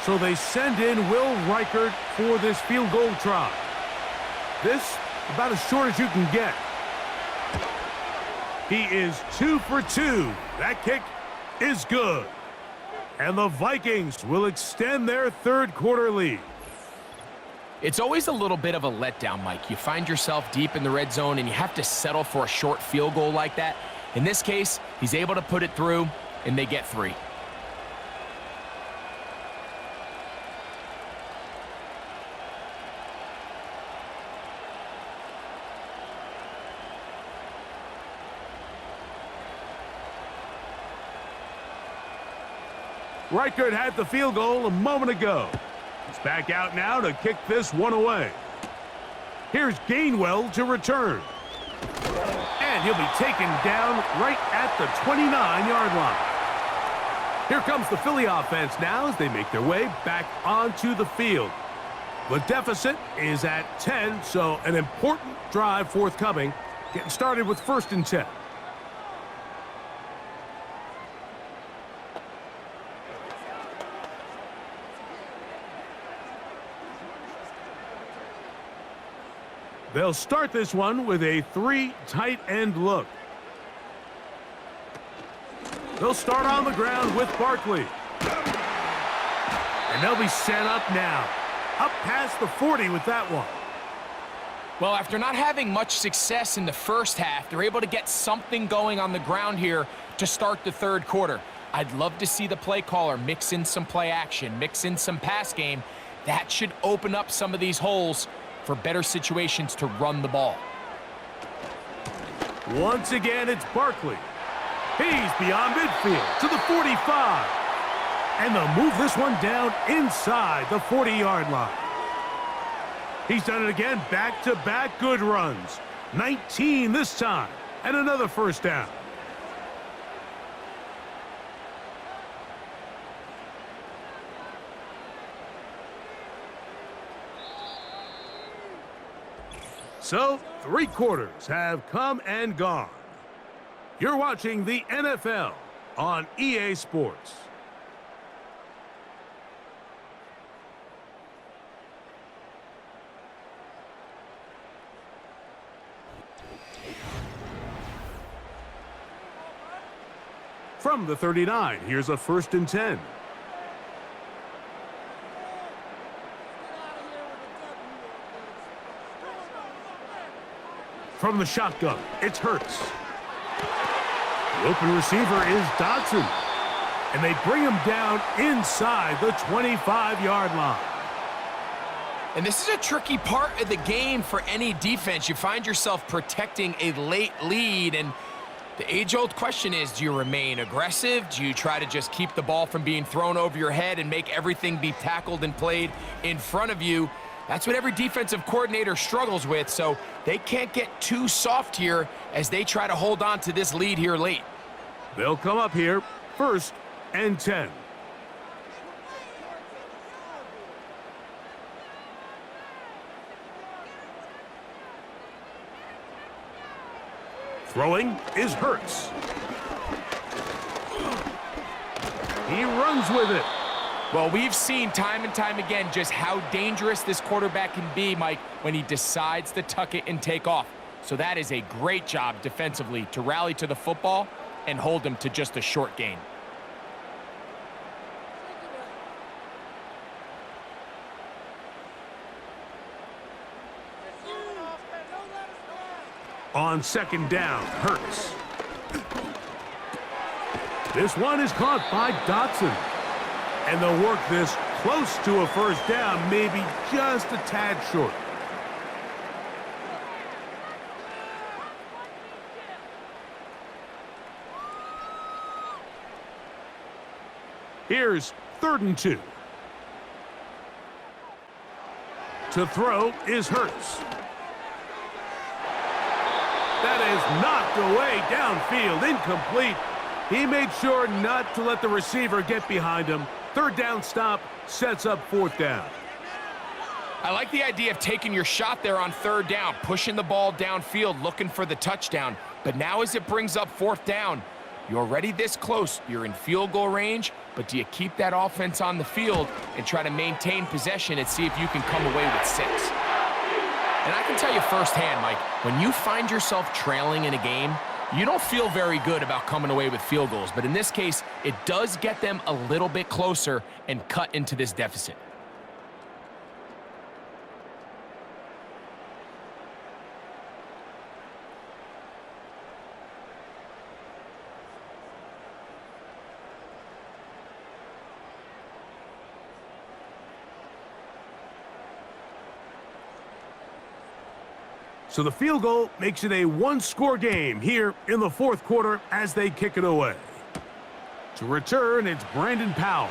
So they send in Will Reichert for this field goal try. This, about as short as you can get. He is 2 for 2. That kick is good. And the Vikings will extend their 3rd quarter lead. It's always a little bit of a letdown, Mike. You find yourself deep in the red zone and you have to settle for a short field goal like that. In this case, he's able to put it through, and they get 3. Reichert had the field goal a moment ago. He's back out now to kick this one away. Here's Gainwell to return. And he'll be taken down right at the 29-yard line. Here comes the Philly offense now as they make their way back onto the field. The deficit is at 10, so an important drive forthcoming. Getting started with 1st and 10. They'll start this one with a 3 tight end look. They'll start on the ground with Barkley. And they'll be set up now. Up past the 40 with that one. Well, after not having much success in the first half, they're able to get something going on the ground here to start the 3rd quarter. I'd love to see the play caller mix in some play action, mix in some pass game. That should open up some of these holes for better situations to run the ball. Once again, it's Barkley. He's beyond midfield to the 45. And they'll move this one down inside the 40-yard line. He's done it again, back-to-back good runs. 19 this time, and another 1st down. So, 3 quarters have come and gone. You're watching the NFL on EA Sports. From the 39, here's a 1st and 10. From the shotgun, it's Hurts. The open receiver is Dodson. And they bring him down inside the 25-yard line. And this is a tricky part of the game for any defense. You find yourself protecting a late lead, and the age-old question is, do you remain aggressive? Do you try to just keep the ball from being thrown over your head and make everything be tackled and played in front of you? That's what every defensive coordinator struggles with, so they can't get too soft here as they try to hold on to this lead here late. They'll come up here, 1st and 10. Throwing is Hurts. he runs with it. Well, we've seen time and time again just how dangerous this quarterback can be, Mike, when he decides to tuck it and take off. So that is a great job defensively to rally to the football and hold him to just a short gain. On second down, Hurts. This one is caught by Dotson. And they'll work this close to a first down, maybe just a tad short. Here's 3rd and 2. To throw is Hurts. That is knocked away downfield, incomplete. He made sure not to let the receiver get behind him. 3rd down stop sets up 4th down. I like the idea of taking your shot there on 3rd down, pushing the ball downfield, looking for the touchdown. But now as it brings up 4th down, you're already this close. You're in field goal range, but do you keep that offense on the field and try to maintain possession and see if you can come away with 6? And I can tell you firsthand, Mike, when you find yourself trailing in a game, you don't feel very good about coming away with field goals. But in this case, it does get them a little bit closer and cut into this deficit. So the field goal makes it a 1-score game here in the 4th quarter as they kick it away. To return, it's Brandon Powell.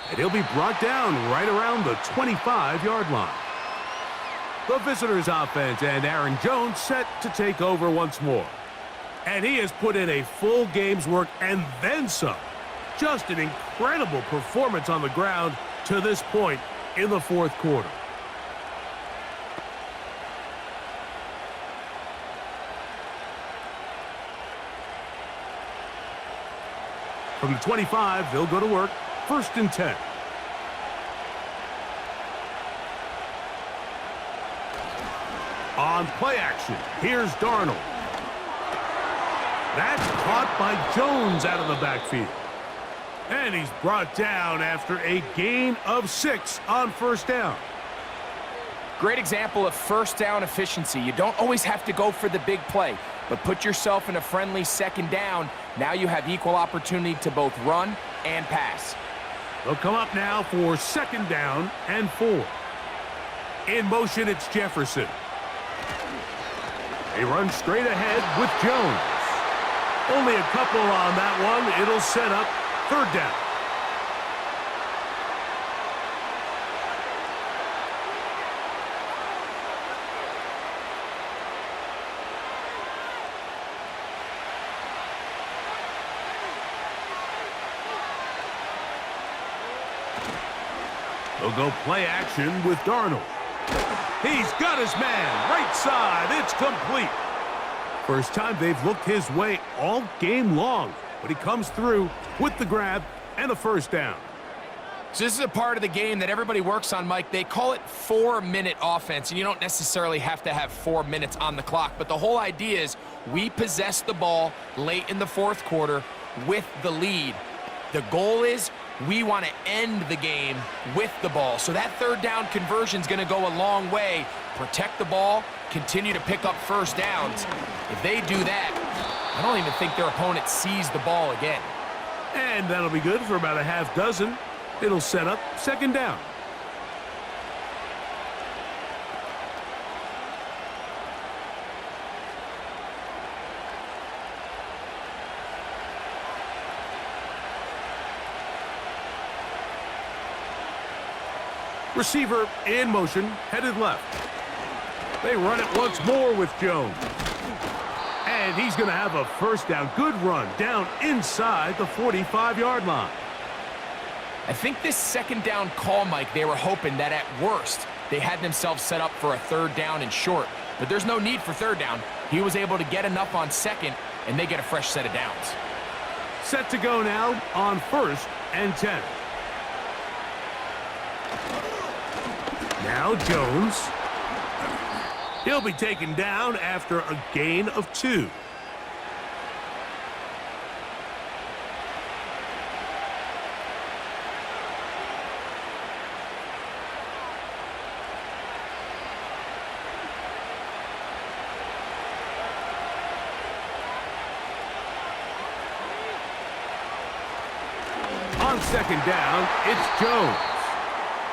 And he'll be brought down right around the 25-yard line. The visitors' offense and Aaron Jones set to take over once more. And he has put in a full game's work and then some. Just an incredible performance on the ground to this point in the 4th quarter. From the 25, they'll go to work. 1st and 10. On play action, here's Darnold. That's caught by Jones out of the backfield. And he's brought down after a gain of 6 on 1st down. Great example of 1st down efficiency. You don't always have to go for the big play, but put yourself in a friendly 2nd down. Now you have equal opportunity to both run and pass. They'll come up now for 2nd down and 4. In motion, it's Jefferson. He runs straight ahead with Jones. Only a couple on that one. It'll set up 3rd down. They'll go play action with Darnold. He's got his man, right side, it's complete. First time they've looked his way all game long, but he comes through with the grab and a 1st down. So this is a part of the game that everybody works on, Mike. They call it 4-minute offense, and you don't necessarily have to have 4 minutes on the clock, but the whole idea is we possess the ball late in the 4th quarter with the lead. The goal is we want to end the game with the ball. So that 3rd down conversion is going to go a long way. Protect the ball, continue to pick up 1st downs. If they do that, I don't even think their opponent sees the ball again. And that'll be good for about a half dozen. It'll set up 2nd down. Receiver in motion, headed left. They run it once more with Jones. And he's going to have a 1st down. Good run down inside the 45-yard line. I think this 2nd down call, Mike, they were hoping that at worst they had themselves set up for a 3rd down and short. But there's no need for 3rd down. He was able to get enough on 2nd, and they get a fresh set of downs. set to go now on 1st and 10. Now Jones. He'll be taken down after a gain of 2. On 2nd down, it's Jones.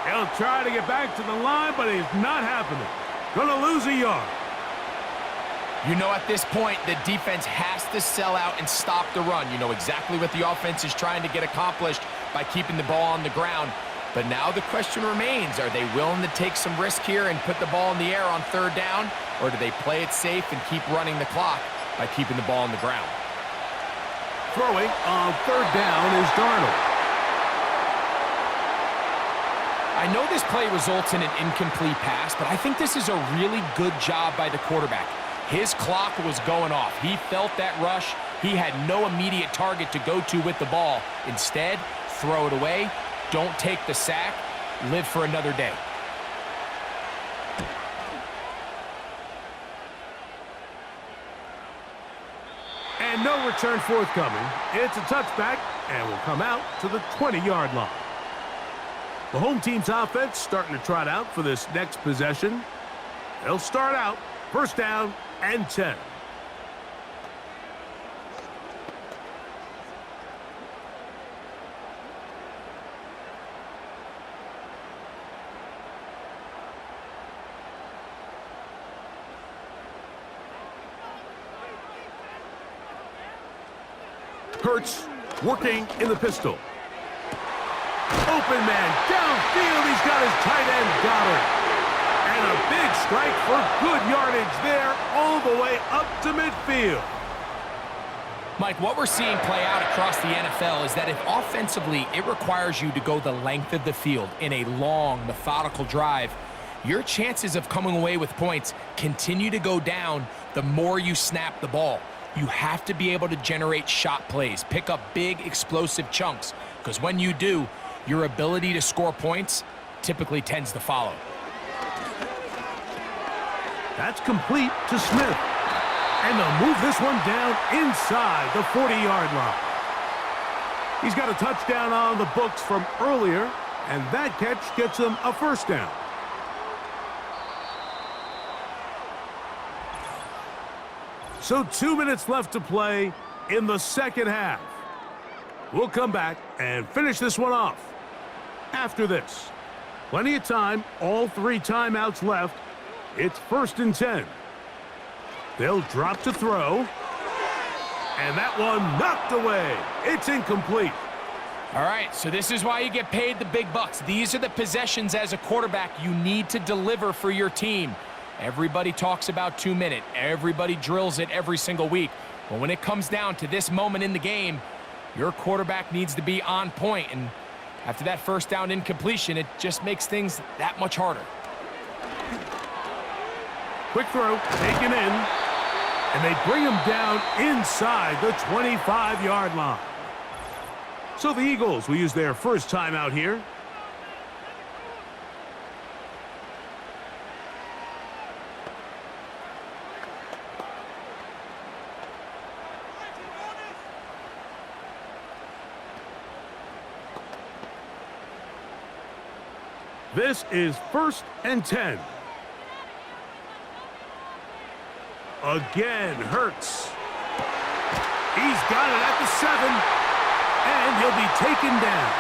He'll try to get back to the line, but it's not happening. Gonna lose a yard. You know, at this point, the defense has to sell out and stop the run. You know exactly what the offense is trying to get accomplished by keeping the ball on the ground. But now the question remains, are they willing to take some risk here and put the ball in the air on 3rd down? Or do they play it safe and keep running the clock by keeping the ball on the ground? Throwing on 3rd down is Darnold. I know this play results in an incomplete pass, but I think this is a really good job by the quarterback. His clock was going off. He felt that rush. He had no immediate target to go to with the ball. Instead, throw it away. Don't take the sack. Live for another day. And no return forthcoming. It's a touchback and will come out to the 20-yard line. The home team's offense starting to trot out for this next possession. They'll start out 1st down and 10. Hurts working in the pistol. Open man downfield. He's got his tight end Goddard. And a big strike for good yardage there all the way up to midfield. Mike, what we're seeing play out across the NFL is that if offensively it requires you to go the length of the field in a long, methodical drive, your chances of coming away with points continue to go down the more you snap the ball. You have to be able to generate shot plays, pick up big, explosive chunks, because when you do, your ability to score points typically tends to follow. That's complete to Smith. And they'll move this one down inside the 40-yard line. He's got a touchdown on the books from earlier, and that catch gets him a 1st down. So 2 minutes left to play in the 2nd half. We'll come back and finish this one off after this. Plenty of time, all 3 timeouts left. It's 1st and 10. They'll drop to throw. And that one knocked away. It's incomplete. All right, so this is why you get paid the big bucks. These are the possessions as a quarterback you need to deliver for your team. Everybody talks about 2 minutes. Everybody drills it every single week. But when it comes down to this moment in the game, your quarterback needs to be on point. And after that 1st down incompletion, it just makes things that much harder. Quick throw, taken in, and they bring him down inside the 25-yard line. So the Eagles will use their 1st timeout here. This is 1st and 10. Again, Hurts. He's got it at the 7, and he'll be taken down.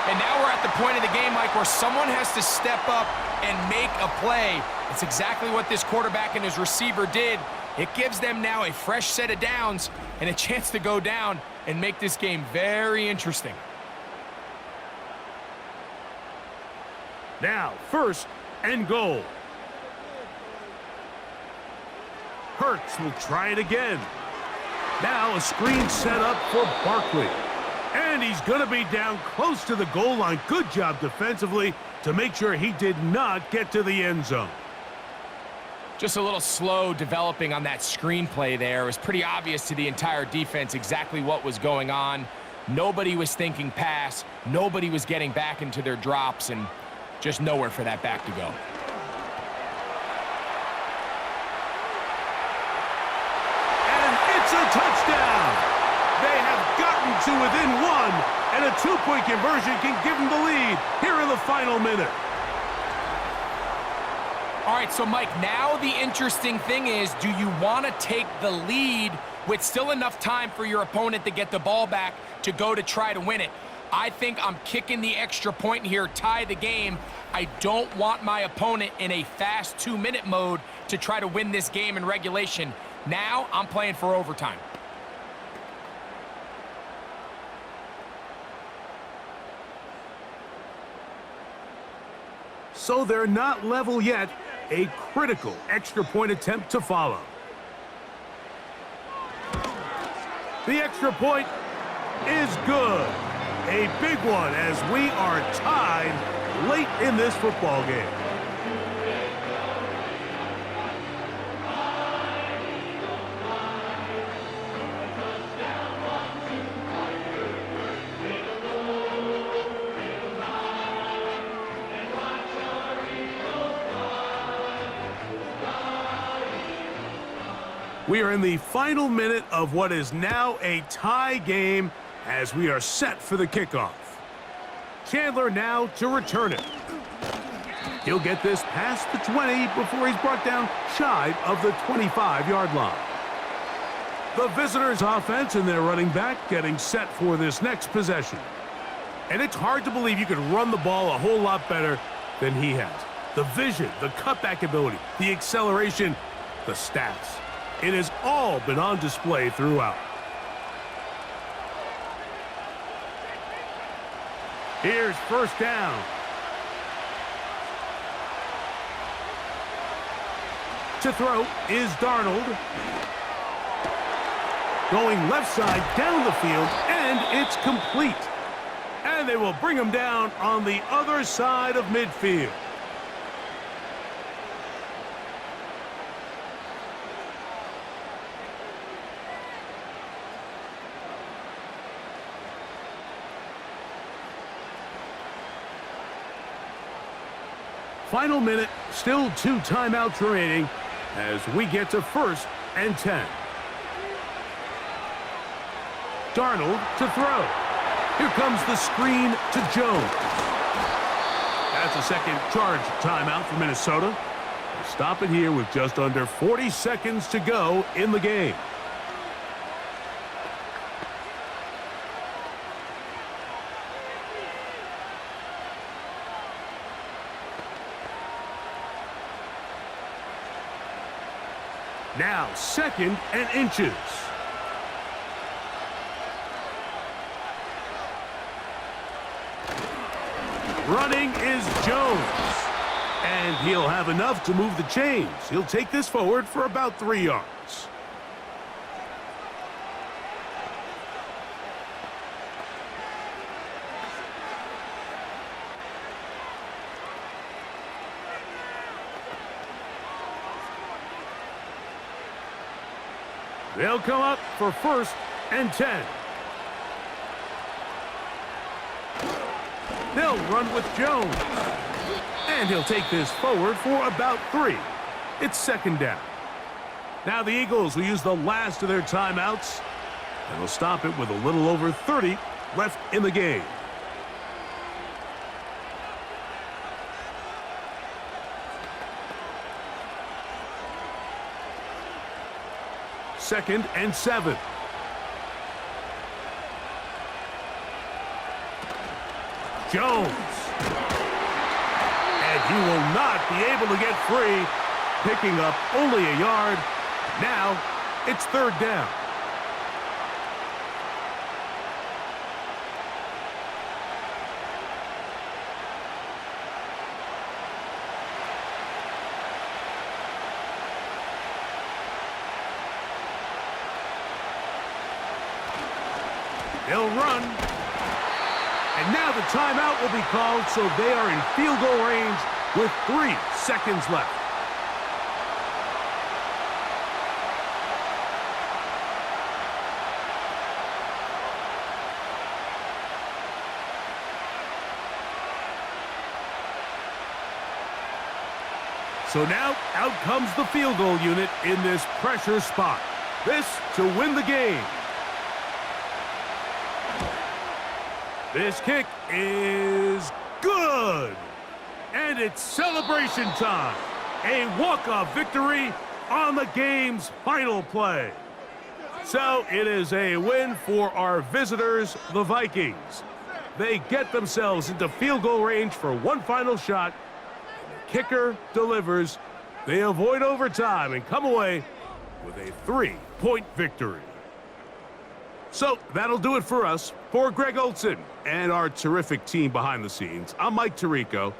And now we're at the point of the game, Mike, where someone has to step up and make a play. It's exactly what this quarterback and his receiver did. It gives them now a fresh set of downs and a chance to go down and make this game very interesting. Now, 1st and goal. Hurts will try it again. Now a screen set up for Barkley. And he's going to be down close to the goal line. Good job defensively to make sure he did not get to the end zone. Just a little slow developing on that screenplay there. It was pretty obvious to the entire defense exactly what was going on. Nobody was thinking pass. Nobody was getting back into their drops, and just nowhere for that back to go. And it's a touchdown. They have gotten to within one, and a two-point conversion can give them the lead here in the final minute. All right, so Mike, now the interesting thing is, do you want to take the lead with still enough time for your opponent to get the ball back to go to try to win it? I think I'm kicking the extra point here, tie the game. I don't want my opponent in a fast 2-minute mode to try to win this game in regulation. Now I'm playing for overtime. So they're not level yet. A critical extra point attempt to follow. The extra point is good. A big one as we are tied late in this football game. We are in the final minute of what is now a tie game as we are set for the kickoff. Chandler now to return it. He'll get this past the 20 before he's brought down shy of the 25-yard line. The visitors' offense and their running back getting set for this next possession. And it's hard to believe you could run the ball a whole lot better than he has. The vision, the cutback ability, the acceleration, the stats. It has all been on display throughout. Here's first down. To throw is Darnold. Going left side down the field, and it's complete. And they will bring him down on the other side of midfield. Final minute, still 2 timeouts remaining as we get to 1st and 10. Darnold to throw. Here comes the screen to Jones. That's a second charge timeout for Minnesota. We'll stop it here with just under 40 seconds to go in the game. Now, 2nd and inches. Running is Jones. And he'll have enough to move the chains. He'll take this forward for about 3 yards. They'll come up for 1st and 10. They'll run with Jones. And he'll take this forward for about 3. It's 2nd down. Now the Eagles will use the last of their timeouts. And they'll stop it with a little over 30 left in the game. Second and 7. Jones. And he will not be able to get free, picking up only a yard. Now it's 3rd down. They'll run. And now the timeout will be called, so they are in field goal range with 3 seconds left. So now, out comes the field goal unit in this pressure spot. This to win the game. This kick is good. And it's celebration time. A walk-off victory on the game's final play. So it is a win for our visitors, the Vikings. They get themselves into field goal range for one final shot. The kicker delivers. They avoid overtime and come away with a 3-point victory. So that'll do it for us. For Greg Olson and our terrific team behind the scenes, I'm Mike Tirico.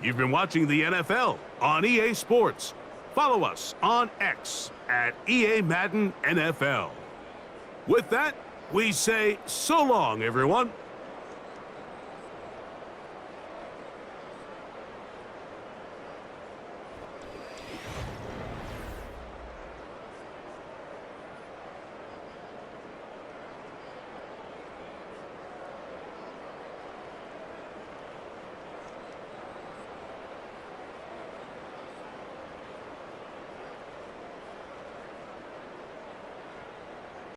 You've been watching the NFL on EA Sports. Follow us on X at EA Madden NFL. With that, we say so long, everyone.